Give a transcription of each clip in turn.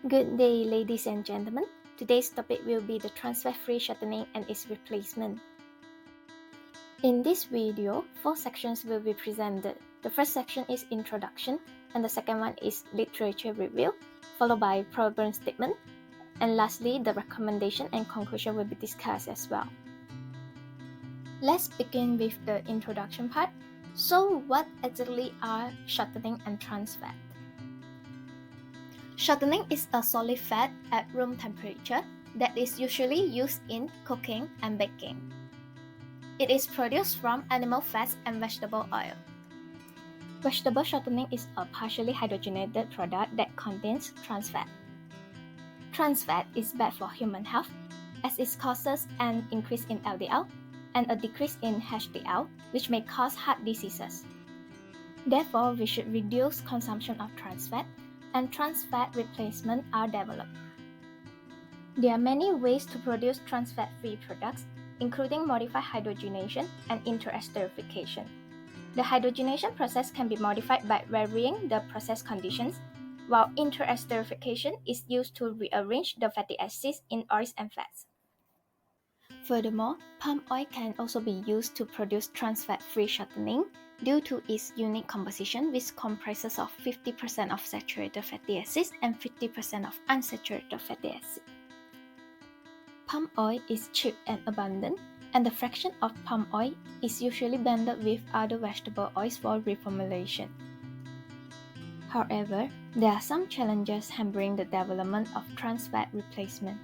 Good day, ladies and gentlemen. Today's topic will be the trans fat-free shortening and its replacement. In this video, 4 sections will be presented. The first section is introduction, and the second one is literature review, followed by problem statement, and lastly, the recommendation and conclusion will be discussed as well. Let's begin with the introduction part. So, what exactly are shortening and trans fat? Shortening is a solid fat at room temperature that is usually used in cooking and baking. It is produced from animal fats and vegetable oil. Vegetable shortening is a partially hydrogenated product that contains trans fat. Trans fat is bad for human health as it causes an increase in LDL and a decrease in HDL, which may cause heart diseases. Therefore, we should reduce consumption of trans fat, and trans fat replacement are developed. There are many ways to produce trans fat-free products, including modified hydrogenation and interesterification. The hydrogenation process can be modified by varying the process conditions, while interesterification is used to rearrange the fatty acids in oils and fats. Furthermore, palm oil can also be used to produce trans fat-free shortening due to its unique composition, which comprises of 50% of saturated fatty acids and 50% of unsaturated fatty acids. Palm oil is cheap and abundant, and the fraction of palm oil is usually blended with other vegetable oils for reformulation. However, there are some challenges hampering the development of trans fat replacement.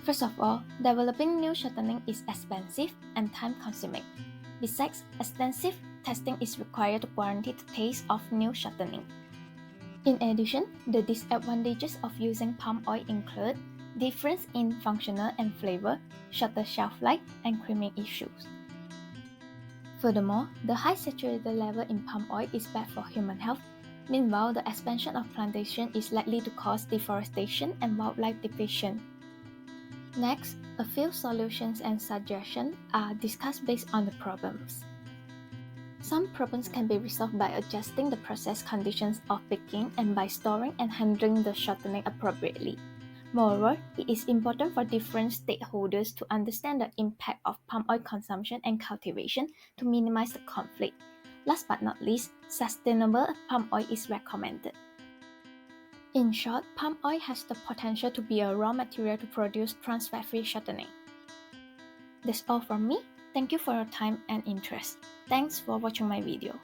First of all, developing new shortening is expensive and time-consuming. Besides, extensive testing is required to guarantee the taste of new shortening. In addition, the disadvantages of using palm oil include difference in functional and flavor, shorter shelf life, and creaming issues. Furthermore, the high saturated level in palm oil is bad for human health. Meanwhile, the expansion of plantation is likely to cause deforestation and wildlife depletion. Next, a few solutions and suggestions are discussed based on the problems. Some problems can be resolved by adjusting the process conditions of baking and by storing and handling the shortening appropriately. Moreover, it is important for different stakeholders to understand the impact of palm oil consumption and cultivation to minimize the conflict. Last but not least, sustainable palm oil is recommended. In short, palm oil has the potential to be a raw material to produce trans fat-free shortening. That's all from me. Thank you for your time and interest. Thanks for watching my video.